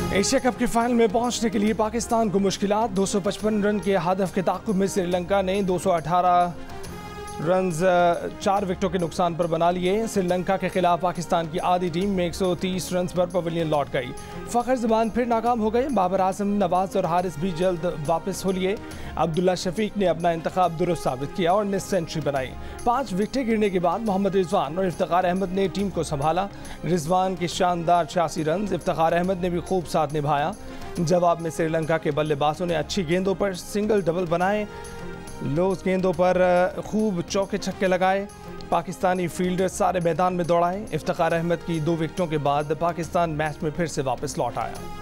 Asia cup के final में पहुंचने के लिए पाकिस्तान को मुश्किलात। 255 रन के हदफ के ताक़ुब में श्रीलंका ने 218 रन 4 विकेटों के नुकसान पर बना लिए। श्रीलंका के खिलाफ पाकिस्तान की आधी टीम में 130 रन पर पवेलियन लौट गई। फ़खर ज़मान फिर नाकाम हो गए। बाबर आजम, नवाज और हारिस भी जल्द वापस हो लिए। अब्दुल्ला शफीक ने अपना इंतखाब दुरुस्त साबित किया और ने सेंचुरी बनाई। 5 विकेटें गिरने के बाद मोहम्मद रिजवान और इफ्तिखार अहमद ने टीम को संभाला। रिजवान के शानदार 86 रन, इफ्तिखार अहमद ने भी खूब साथ निभाया। जवाब में श्रीलंका के बल्लेबाजों ने अच्छी गेंदों पर सिंगल डबल बनाए, लूज गेंदों पर खूब चौके छक्के लगाए। पाकिस्तानी फील्डर सारे मैदान में दौड़ाए। इफ्तिखार अहमद की 2 विकेटों के बाद पाकिस्तान मैच में फिर से वापस लौट आया।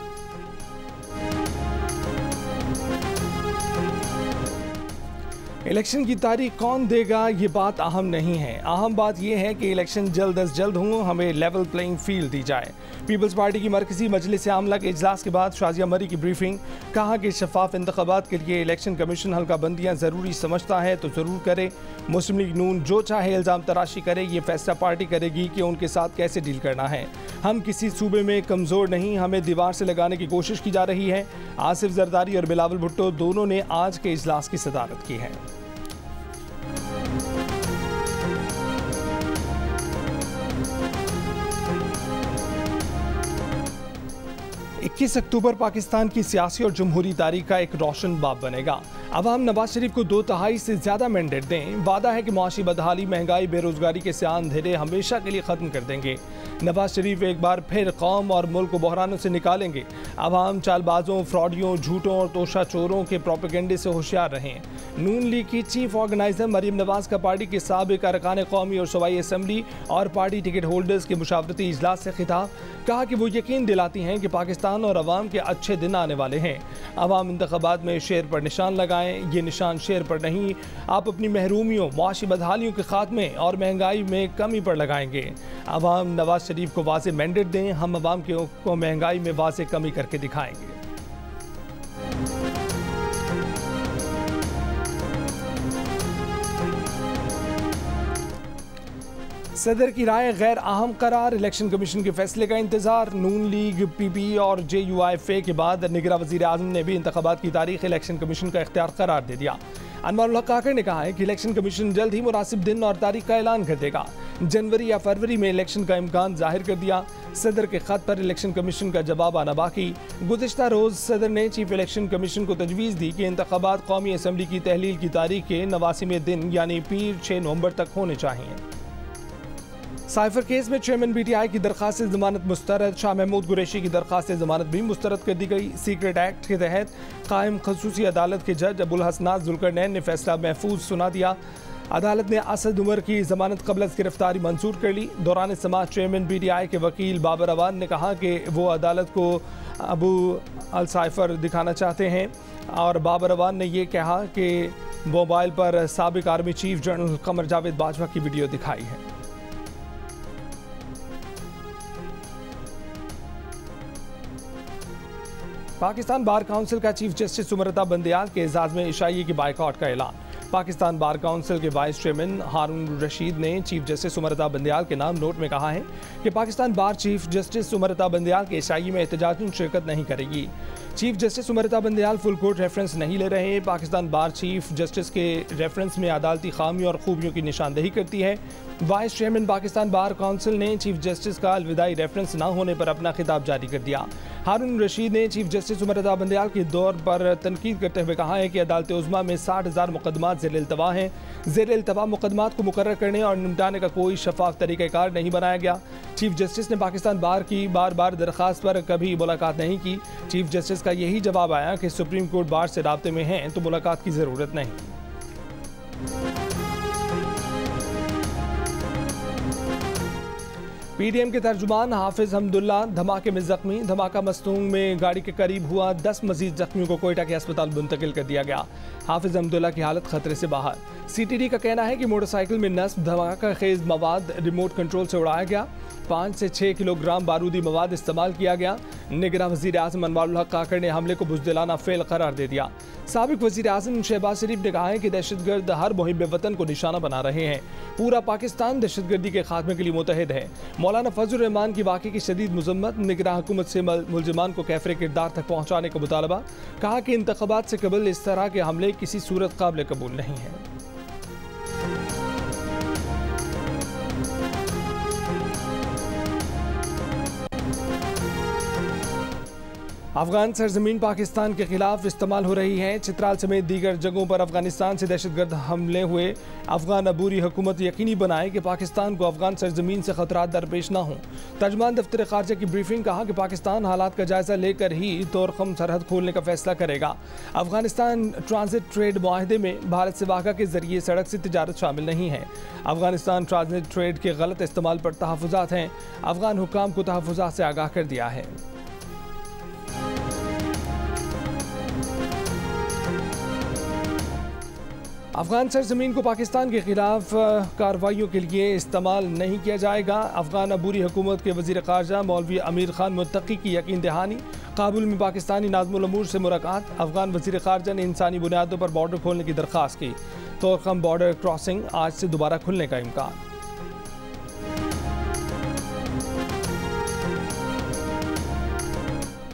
इलेक्शन की तारीख कौन देगा ये बात अहम नहीं है। अहम बात यह है कि इलेक्शन जल्द अज जल्द हों, हमें लेवल प्लेइंग फील्ड दी जाए। पीपल्स पार्टी की मरकजी मजलिस आमला के इजलास के बाद शाजिया मरी की ब्रीफिंग। कहा कि शफाफ इंतखाबात के लिए इलेक्शन कमीशन हल्का बंदियाँ ज़रूरी समझता है तो ज़रूर करे। मुस्लिम लीग नून जो चाहे इल्ज़ाम तराशी करे, ये फैसला पार्टी करेगी कि उनके साथ कैसे डील करना है। हम किसी सूबे में कमज़ोर नहीं, हमें दीवार से लगाने की कोशिश की जा रही है। आसिफ जरदारी और बिलावल भुट्टो दोनों ने आज के इजलास की सदारत की है। इक्कीस अक्टूबर पाकिस्तान की सियासी और जमहूरी तारीख का एक रोशन बाब बनेगा। अवाम नवाज शरीफ को 2/3 से ज़्यादा मैंडेट दें। वादा है कि मुआशी बदहाली, महंगाई, बेरोजगारी के सियाह अंधेरे हमेशा के लिए ख़त्म कर देंगे। नवाज शरीफ एक बार फिर कौम और मुल्क को बहरानों से निकालेंगे। अवाम चालबाजों, फ्रॉडियों, झूठों और तोशा चोरों के प्रोपेगेंडे से होशियार रहें। नून लीग की चीफ ऑर्गेनाइजर मरीम नवाज का पार्टी के साबिक अरकान कौमी और सूबाई असम्बली और पार्टी टिकट होल्डर्स के मुशावरती इजलास से खिताब। कहा कि वो यकीन दिलाती हैं कि पाकिस्तान और अवाम के अच्छे दिन आने वाले हैं। अवाम इंतखाबात में शेर पर निशान लगाएं। ये निशान शेर पर नहीं, आप अपनी महरूमियों, मुआशी बदहालियों के खात्मे और महंगाई में कमी पर लगाएंगे। अवाम नवाज शरीफ को वाज़े मैंडेट दें। हम अवाम को महंगाई में वाज़े कमी करके दिखाएंगे। सदर की राय गैर अहम करार। इलेक्शन कमीशन के फैसले का इंतजार। नून लीग, पीपी और JUIFA के बाद निगरा वज़ीर आज़म ने भी इंतखाबात की तारीख इलेक्शन कमीशन का इख्तियार करार दे दिया। अनवारुल हक काकर ने कहा है कि इलेक्शन कमीशन जल्द ही मुनासिब दिन और तारीख का ऐलान कर देगा। जनवरी या फरवरी में इलेक्शन का इम्कान जाहिर कर दिया। सदर के खत पर इलेक्शन कमीशन का जवाब आना बाकी। गुज़िश्ता रोज़ सदर ने चीफ इलेक्शन कमीशन को तजवीज़ दी कि इंतखाबात कौमी असम्बली की तहलील की तारीख के 89वें दिन यानी पीर 6 नवंबर तक होने चाहिए। साइफर केस में चेयरमैन PTI की दरख्वास्त जमानत मुस्तरद। शाह महमूद कुरैशी की दरख्वास्त जमानत भी मुस्तरद कर दी गई। सीक्रेट एक्ट के तहत कायम खसूसी अदालत के जज अबुल हसनात जुल्करनैन ने फैसला महफूज सुना दिया। अदालत ने असद उमर की जमानत क़ब्ल गिरफ्तारी मंजूर कर ली। दौरान समाअत चेयरमैन PTI के वकील बाबर अवान ने कहा कि वो अदालत को अबू अल साइफर दिखाना चाहते हैं और बाबर अवान ने यह कहा कि मोबाइल पर साबिक army chief general Qamar Javed Bajwa की वीडियो दिखाई है। पाकिस्तान बार काउंसिल का चीफ जस्टिस सुमरता बंदयाल के एजाज में इशाइये की बाइकआउट का ऐलान। पाकिस्तान बार काउंसिल के वाइस चेयरमैन हारून रशीद ने चीफ जस्टिस सुमरता बंदयाल के नाम नोट में कहा है कि पाकिस्तान बार चीफ जस्टिस सुमरता बंदयाल के इशाइये में एहतजाज में शिरकत नहीं करेगी। चीफ जस्टिस सुमरता बंदयाल फुल कोर्ट रेफरेंस नहीं ले रहे। पाकिस्तान बार चीफ जस्टिस के रेफरेंस में अदालती खामियों और खूबियों की निशानदेही करती है। Vice chairman Pakistan bar council ने चीफ जस्टिस का अलविदाई रेफरेंस न होने पर अपना खिताब जारी कर दिया। हारून रशीद ने चीफ जस्टिस सुमरता बंदयाल के दौर पर तनकीद करते हुए कहा है कि अदालत उज़्मा में 60,000 मुकदमात ज़ेर इल्तवा हैं। ज़ेर इल्तवा मुकदमात को मुकर्रर करने और निपटाने का कोई शफाफ तरीक़ाकार नहीं बनाया गया। चीफ जस्टिस ने पाकिस्तान बार की बार दरख्वास्त पर कभी मुलाकात नहीं की। चीफ जस्टिस का यही जवाब आया कि सुप्रीम कोर्ट बार से राब्ते में हैं तो मुलाकात की ज़रूरत नहीं। PDM के तर्जुमान हाफिज हमदुल्ला धमाके में जख्मी। धमाका मस्तूंग में गाड़ी के करीब हुआ। 10 मजीद जख्मियों को कोयटा के अस्पताल मुंतकिल कर दिया गया। हाफिज हमदुल्ला की हालत खतरे से बाहर। CTD का कहना है कि मोटरसाइकिल में नस्ब धमाका खेज मवाद रिमोट कंट्रोल से उड़ाया गया। 5 से 6 किलोग्राम बारूदी मवाद इस्तेमाल किया गया। निगरान वज़ीर आज़म अनवारुल हक काकड़ ने हमले को बुज़दिलाना फेल करार दे दिया। साबिक़ वज़ीर आज़म शहबाज शरीफ ने कहा है कि दहशतगर्द हर मुहिब वतन को निशाना बना रहे हैं। पूरा पाकिस्तान दहशतगर्दी के खात्मे के लिए मुतहद है। मौलाना फजल रहमान की वाक़े की शदीद मुज़म्मत, निगरान हुकूमत से मुलजिमान को कैफरे किरदार तक पहुँचाने का मुतालबा। कहा कि इंतख़ाबात से कबल इस तरह के हमले किसी सूरत काबिल कबूल नहीं है। अफगान सरजमीन पाकिस्तान के खिलाफ इस्तेमाल हो रही है। चित्राल समेत दीगर जगहों पर अफगानिस्तान से दहशतगर्द हमले हुए। अफगान अबूरी हुकूमत यकीनी बनाए कि पाकिस्तान को अफगान सरजमीन से खतरात दरपेश न हों। तर्जमान दफ्तर खारजा की ब्रीफिंग, कहा कि पाकिस्तान हालात का जायजा लेकर ही तोरखम सरहद खोलने का फैसला करेगा। अफगानिस्तान ट्रांजिट ट्रेड मुआहदे में भारत से वाक़ा के जरिए सड़क से तिजारत शामिल नहीं है। अफगानिस्तान ट्रांजिट ट्रेड के गलत इस्तेमाल पर तहफ़्फ़ुज़ात हैं। अफगान हुक्काम को तहफ़्फ़ुज़ात से आगाह कर दिया है। अफगान सरजमीन को पाकिस्तान के खिलाफ कार्रवाइयों के लिए इस्तेमाल नहीं किया जाएगा। अफगान अबूरी हुकूमत के वज़ीर ख़ारजा मौलवी अमीर खान मुत्तकी की यकीन दहानी। काबुल में पाकिस्तानी नाज़िमुल अमूर से मुलाकात। अफगान वज़ीर ख़ारजा ने इंसानी बुनियादों पर बॉर्डर खोलने की दरख्वास्त की। तोरखम बॉर्डर क्रॉसिंग आज से दोबारा खुलने का इम्कान।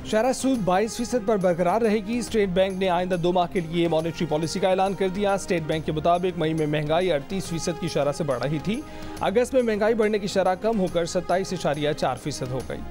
शरह सूद 22% पर बरकरार रहेगी। स्टेट बैंक ने आइंदा 2 माह के लिए मॉनेटरी पॉलिसी का ऐलान कर दिया। स्टेट बैंक के मुताबिक मई में महंगाई 38% की शरह से बढ़ रही थी। अगस्त में महंगाई बढ़ने की शरह कम होकर 27.4% हो गई।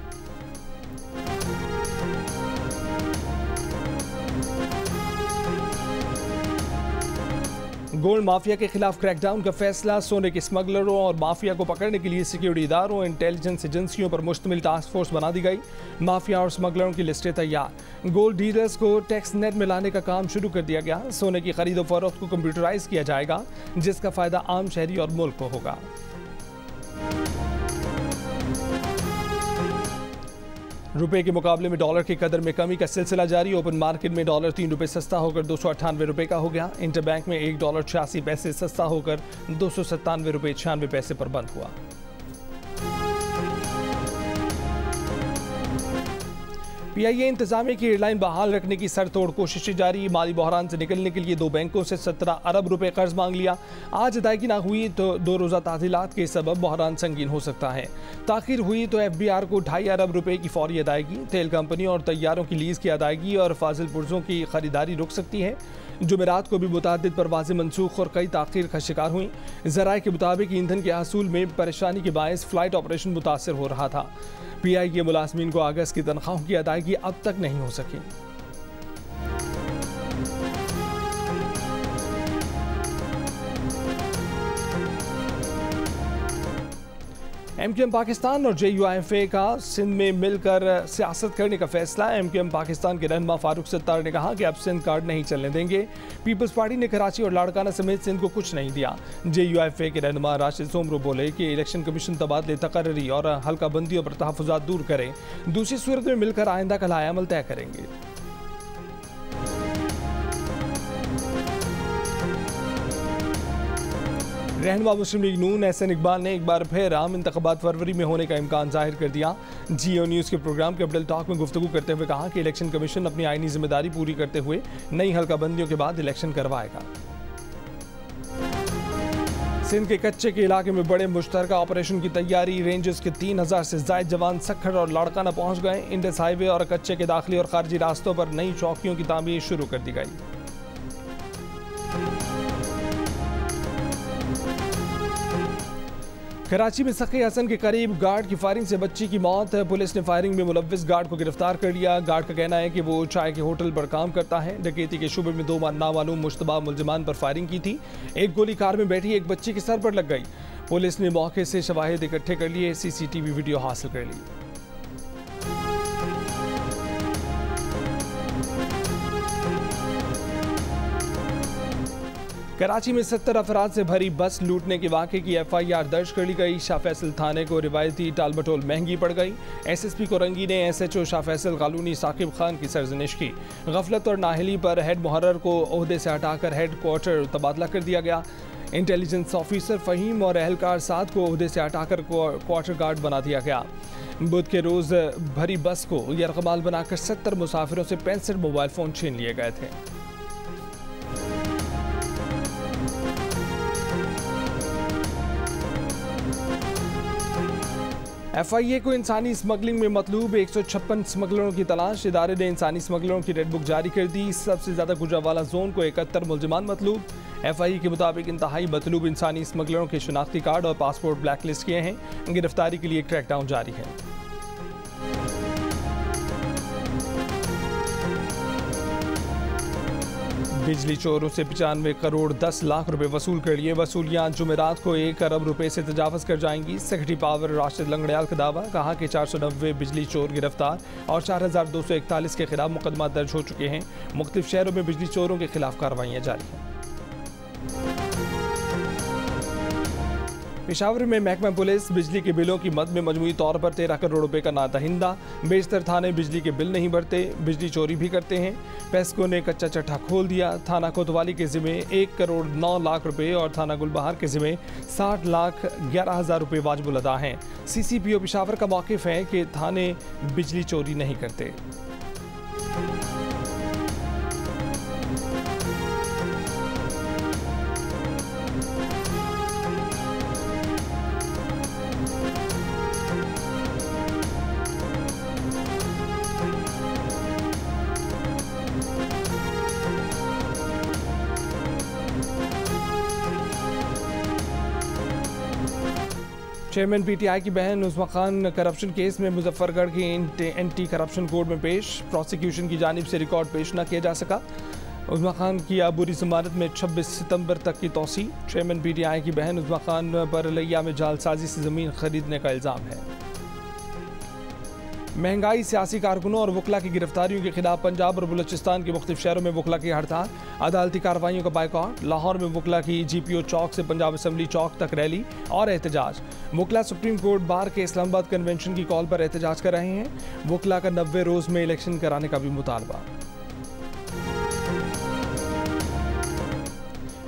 गोल्ड माफिया के खिलाफ क्रैकडाउन का फैसला। सोने के स्मगलरों और माफिया को पकड़ने के लिए सिक्योरिटी इदारों, इंटेलिजेंस एजेंसियों पर मुश्तमिल टास्क फोर्स बना दी गई। माफिया और स्मगलरों की लिस्टें तैयार। गोल्ड डीलर्स को टैक्स नेट में लाने का काम शुरू कर दिया गया। सोने की खरीदो फरोख्त को कंप्यूटराइज किया जाएगा, जिसका फायदा आम शहरी और मुल्क को होगा। रुपए के मुकाबले में डॉलर की कदर में कमी का सिलसिला जारी। ओपन मार्केट में डॉलर 3 रुपये सस्ता होकर 298 रुपये का हो गया। इंटरबैंक में $1.86 सस्ता होकर 297 रुपये 96 पैसे पर बंद हुआ। PIA इंतजामिया की एयरलाइन बहाल रखने की सरतोड़ कोशिशें जारी। माली बहरान से निकलने के लिए 2 बैंकों से 17 अरब रुपए कर्ज मांग लिया। आज अदायगी ना हुई तो 2 रोज़ा तातीलात के सबब बहरान संगीन हो सकता है। ताखिर हुई तो FBR को 2.5 अरब रुपए की फौरी अदायगी, तेल कंपनी और तैयारों की लीज की अदायगी और फाजिल पुर्जों की खरीदारी रुक सकती है। जुमेरात को भी मुतादिद परवाज़ें मनसूख और कई ताख़ीर का शिकार हुई। ज़राए के मुताबिक ईंधन के हासूल में परेशानी के बायस फ़्लाइट ऑपरेशन मुतासर हो रहा था। PI के मुलाजमीन को अगस्त की तनख्वाहों की अदायगी अब तक नहीं हो सकी। MQM पाकिस्तान और JUIFA का सिंध में मिलकर सियासत करने का फैसला। MQM पाकिस्तान के रहनुमा फारूक सत्तार ने कहा कि अब सिंध कार्ड नहीं चलने देंगे। पीपल्स पार्टी ने कराची और लाड़काना समेत सिंध को कुछ नहीं दिया। JUIFA के रहनुमा राशिद सोमरो बोले कि इलेक्शन कमीशन तबादले, तकर्री और हल्का बंदियों पर तहफ़्फ़ुज़ात दूर करें। दूसरी सूरत में मिलकर आइंदा का लाएअमल तय करेंगे। रहनुमा मुस्लिम लीग नून एहसन इकबाल ने एक बार फिर आम इंतख़ाबात फरवरी में होने का इम्कान जाहिर कर दिया। जियो न्यूज़ के प्रोग्राम कैपिटल टॉक में गुफ्तगू करते हुए कहा कि इलेक्शन कमीशन अपनी आईनी जिम्मेदारी पूरी करते हुए नई हल्काबंदियों के बाद इलेक्शन करवाएगा। सिंध के कच्चे के इलाके में बड़े मुश्तरका ऑपरेशन की तैयारी। रेंजर्स के 3000 से ज़ायद जवान सखर और लाड़काना पहुँच गए। इंडस हाईवे और कच्चे के दाखिली और खारजी रास्तों पर नई चौकियों की तामीर शुरू कर दी गई। कराची में सखी हसन के करीब गार्ड की फायरिंग से बच्ची की मौत। पुलिस ने फायरिंग में मुलव्विस गार्ड को गिरफ्तार कर लिया। गार्ड का कहना है कि वो चाय के होटल पर काम करता है। डकैती के शुबे में 2 नामालूम मुश्तबा मुलजिमान पर फायरिंग की थी। एक गोली कार में बैठी एक बच्ची के सर पर लग गई। पुलिस ने मौके से शवाहिद इकट्ठे कर लिए, CCTV वीडियो हासिल कर ली। कराची में 70 अफराद से भरी बस लूटने के वाक़े की FIR दर्ज कर ली गई। शाह फैसल थाने को रिवायती टालमटोल महंगी पड़ गई। SSP कोरंगी ने SHO शाह फैसल कालूनी साकिब खान की सरजनिश की। गफलत और नाहली पर हेड मुहर्रर को ओहदे से हटाकर हेड क्वार्टर तबादला कर दिया गया। इंटेलिजेंस ऑफिसर फ़हीम और एहलकार साद को ओहदे से हटाकर क्वार्टर गार्ड बना दिया गया। बुध के रोज़ भरी बस को यरगमाल बनाकर 70 मुसाफिरों से 65 मोबाइल फ़ोन छीन लिए गए थे। FIA को इंसानी स्मगलिंग में मतलूब 156 स्मगलरों की तलाश। इदारे ने इंसानी स्मगलरों की रेड बुक जारी कर दी। सबसे ज़्यादा गुजरांवाला जोन को 71 मुलजिमान मतलूब। FIA के मुताबिक इंतहाई मतलूब इंसानी स्मगलरों के शनाख्ती कार्ड और पासपोर्ट ब्लैकलिस्ट किए हैं। गिरफ्तारी के लिए क्रैकडाउन जारी है। बिजली चोरों से 95 करोड़ 10 लाख रुपए वसूल कर लिए। वसूलियाँ जुमेरात को 1 अरब रुपए से तजावज़ कर जाएंगी। सेक्रेटरी पावर राशिद लंगड़ियाल का दावा। कहा कि 490 बिजली चोर गिरफ्तार और 4241 के खिलाफ मुकदमा दर्ज हो चुके हैं। मुख्तलिफ शहरों में बिजली चोरों के खिलाफ कार्रवाइयाँ जारी हैं। पेशावर में महकमा पुलिस बिजली के बिलों की मद में मजमूई तौर पर 13 करोड़ रुपए का नादहिंदा। बेशतर थाने बिजली के बिल नहीं भरते, बिजली चोरी भी करते हैं। पेस्को ने कच्चा चट्टा खोल दिया। थाना कोतवाली के ज़िम्मे 1 करोड़ 9 लाख रुपए और थाना गुलबहार के ज़िम्मे 60 लाख 11 हज़ार रुपये वाजिबुल अदा हैं। CCPO पेशावर का मौक़िफ़ है कि थाने बिजली चोरी नहीं करते। चेयरमैन PTI की बहन उस्मा खान करप्शन केस में मुजफ्फरगढ़ की एंटी करप्शन कोर्ट में पेश। प्रोसिक्यूशन की जानिब से रिकॉर्ड पेश न किया जा सका। उस्मा खान की अबूरी जमानत में 26 सितंबर तक की तौसी। चेयरमैन PTI की बहन उस्मा खान पर लिया में जालसाजी से ज़मीन खरीदने का इल्ज़ाम है। महंगाई, सियासी कारकुनों और वकला की गिरफ्तारियों के खिलाफ पंजाब और बलूचिस्तान के मुख्तलिफ शहरों में वकला की हड़ताल। अदालती कार्रवाइयों का बायकॉट। लाहौर में वकला की GPO चौक से पंजाब असम्बली चौक तक रैली और एहतजाज। वकला सुप्रीम कोर्ट बार के इस्लामाबाद कन्वेंशन की कॉल पर एहतजाज कर रहे हैं। वकला का 90 रोज़ में इलेक्शन कराने का भी मुतालबा।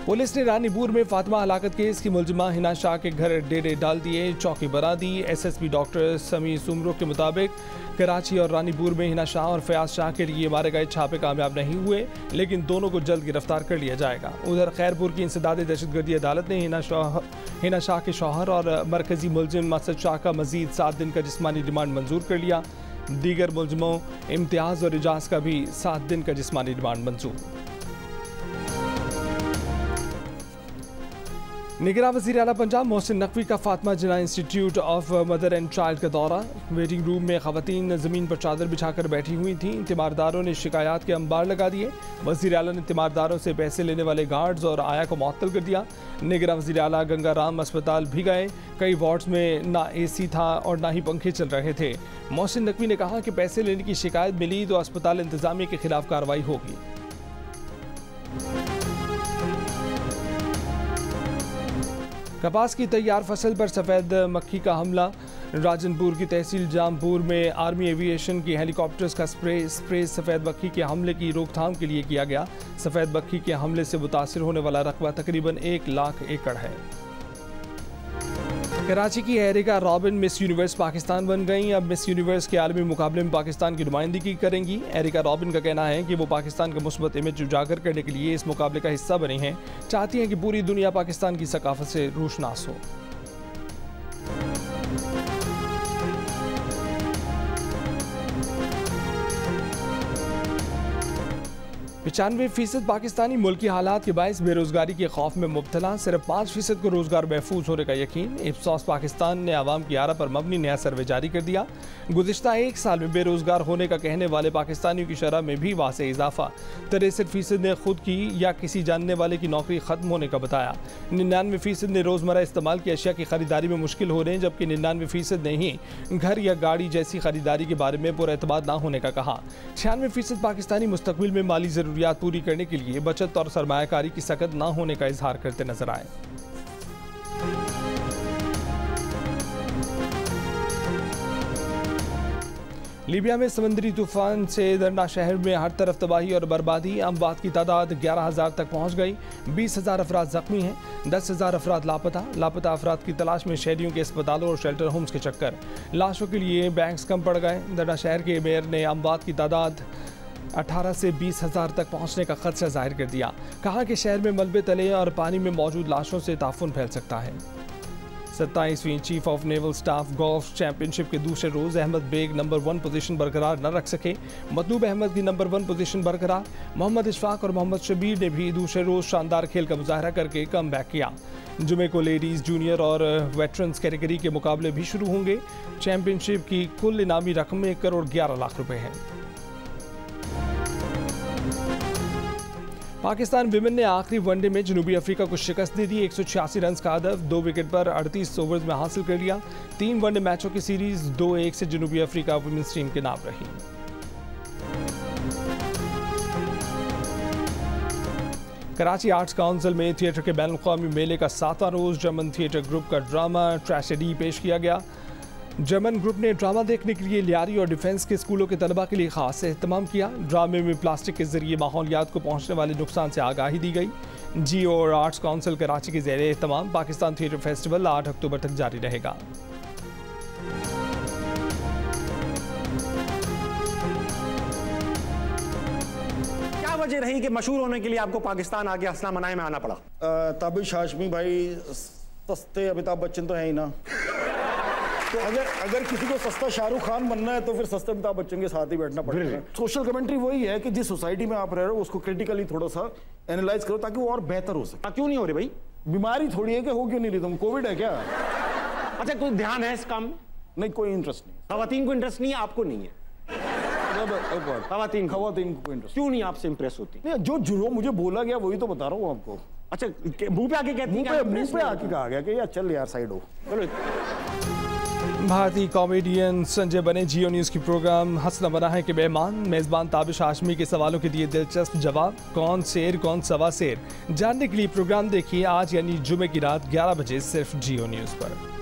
पुलिस ने रानीपुर में फातिमा हलाकत केस की मुलजिमा हिना शाह के घर डेरे डाल दिए, चौकी बना दी। SSP डॉक्टर समी सुमरो के मुताबिक कराची और रानीपुर में हिना शाह और फयाज शाह के लिए मारे गए छापे कामयाब नहीं हुए, लेकिन दोनों को जल्द गिरफ्तार कर लिया जाएगा। उधर खैरपुर की इंसदादी दहशतगर्दी अदालत ने हिना शाह के शौहर और मरकजी मुलजिम मसद शाह का मजीद 7 दिन का जिस्मानी रिमांड मंजूर कर लिया। दीगर मुलजिमों इम्तियाज़ और इजाज़ का भी 7 दिन का जिस्मानी रिमांड मंजूर। निगरान वज़ीर आला पंजाब मोहसिन नकवी का Fatima Jinnah institute of mother and child का दौरा। वेटिंग रूम में ख़वातीन ज़मीन पर चादर बिछाकर बैठी हुई थीं। तीमारदारों ने शिकायत के अंबार लगा दिए। वज़ीर आला ने तीमारदारों से पैसे लेने वाले गार्ड्स और आया को मुअत्तल कर दिया। निगरान वज़ीर आला गंगाराम अस्पताल भी गए। कई वार्ड्स में ना AC था और ना ही पंखे चल रहे थे। मोहसिन नकवी ने कहा कि पैसे लेने की शिकायत मिली तो अस्पताल इंतज़ामिया के खिलाफ कार्रवाई होगी। कपास की तैयार फसल पर सफ़ेद मक्खी का हमला। राजनपुर की तहसील जामपुर में आर्मी एविएशन की हेलीकॉप्टर्स का स्प्रे सफ़ेद मक्खी के हमले की रोकथाम के लिए किया गया। सफ़ेद मक्खी के हमले से मुतासिर होने वाला रकबा तकरीबन 1 लाख एकड़ है। कराची की Erica Robin Miss Universe Pakistan बन गई। अब मिस यूनिवर्स के आलमी मुकाबले में पाकिस्तान की नुमाइंदगी करेंगी। एरिका रॉबिन का कहना है कि वो पाकिस्तान का मुस्बत इमेज उजागर करने के लिए इस मुकाबले का हिस्सा बनी हैं। चाहती हैं कि पूरी दुनिया पाकिस्तान की सकाफत से रोशनास हो। 95% पाकिस्तानी मुल्की हालात के बायस बेरोज़गारी के खौफ में मुब्तला। सिर्फ 5% को रोज़गार महफूज होने का यकीन। इप्सॉस पाकिस्तान ने आवाम की आरा पर मबनी नया सर्वे जारी कर दिया। गुज़िश्ता 1 साल में बेरोज़गार होने का कहने वाले पाकिस्तानियों की शरह में भी वाज़ेह इजाफा। 63% ने खुद की या किसी जानने वाले की नौकरी ख़त्म होने का बताया। 99% ने रोज़मर्रा इस्तेमाल की अशिया की ख़रीदारी में मुश्किल हो रहे हैं, जबकि 99% ने ही घर या गाड़ी जैसी ख़रीदारी के बारे में पुरएतमाद ना होने का कहा। 96% पाकिस्तानी मुस्तक़बिल में माली ज़रूरियात पूरी करने के लिए बचत और सरमायाकारी की सकत ना होने का इजहार करते नजर आए। लीबिया में समुद्री तूफान से दरना शहर में हर तरफ तबाही और बर्बादी। अमवात की तादाद 11,000 तक पहुंच गई। 20,000 अफराद जख्मी हैं। 10,000 अफराद लापता अफराद की तलाश में शहरियों के अस्पतालों और शेल्टर होम्स के चक्कर। लाशों के लिए बैंक्स कम पड़ गए। दरना शहर के मेयर ने अमवात की तादाद 18 से 20,000 तक पहुंचने का खदशा जाहिर कर दिया। कहा कि शहर में मलबे तले और पानी में मौजूद लाशों से ताफुन फैल सकता है। 27वीं chief of naval staff golf championship के दूसरे रोज़ अहमद बेग नंबर 1 पोजीशन बरकरार न रख सके। मतलूब अहमद की नंबर 1 पोजीशन बरकरार। मोहम्मद इशफाक और मोहम्मद शबीर ने भी दूसरे रोज़ शानदार खेल का मुजाहरा करके कम बैक किया। जुमे को लेडीज़, जूनियर और वेटरन्स कैटेगरी के मुकाबले भी शुरू होंगे। चैंपियनशिप की कुल इनामी रकम 1 करोड़ 11 लाख रुपए है। पाकिस्तान विमेन ने आखिरी वनडे में जनूबी अफ्रीका को शिकस्त दे दी। 186 रन का हदफ 2 विकेट पर 38 ओवर्स में हासिल कर लिया। 3 वनडे मैचों की सीरीज 2-1 से जनूबी अफ्रीका वुमेन्स टीम के नाम रही। कराची आर्ट्स काउंसिल में थिएटर के बैनुल-अक़वामी मेले का 7वां रोज़ जर्मन थिएटर ग्रुप का ड्रामा ट्रेजेडी पेश किया गया। जर्मन ग्रुप ने ड्रामा देखने के लिए लियारी और डिफेंस के स्कूलों के तलबा के लिए खास एहतमाम किया। ड्रामे में प्लास्टिक के जरिए माहौलियात को पहुंचने वाले नुकसान से आगाही दी गई। जियो और आर्ट्स काउंसिल कराची के ज़ेरे एहतमाम पाकिस्तान थिएटर फेस्टिवल 8 अक्टूबर तक जारी रहेगा। क्या वजह रही कि मशहूर होने के लिए आपको पाकिस्तान आके हंसना मनाए में आना पड़ा? ताबिश हाशमी भाई, सस्ते अमिताभ बच्चन तो है ही ना। तो अगर किसी को सस्ता शाहरुख खान बनना है तो फिर सस्ते अमिताभ बच्चन के साथ ही बैठना पड़ेगा। सोशल कमेंट्री वही है कि जिस सोसाइटी में आप रह रहे हो उसको क्रिटिकली थोड़ा सा एनालाइज करो ताकि वो और बेहतर हो सके। क्यों नहीं हो रही भाई? बीमारी थोड़ी है कि हो क्यों नहीं रही? तुम कोविड है क्या? अच्छा, कोई ध्यान है इस काम में? नहीं, कोई इंटरेस्ट नहीं। खवातीन को इंटरेस्ट नहीं है, आपको नहीं है? खवातीन को इंटरेस्ट क्यों नहीं आपसे इंप्रेस होती? जो मुझे बोला गया वही तो बता रहा हूँ आपको। अच्छा, मुंह पे आके कहती है? मुंह पे आके कहा गया कि यार चल यार साइड हो। भारतीय कॉमेडियन संजय बने जियो न्यूज़ की प्रोग्राम हंसना बना है के मेहमान। मेज़बान ताबिश हाशमी के सवालों के दिए दिलचस्प जवाब। कौन शेर कौन सवा शेर जानने के लिए प्रोग्राम देखिए आज यानी जुमे की रात 11 बजे सिर्फ जियो न्यूज़ पर।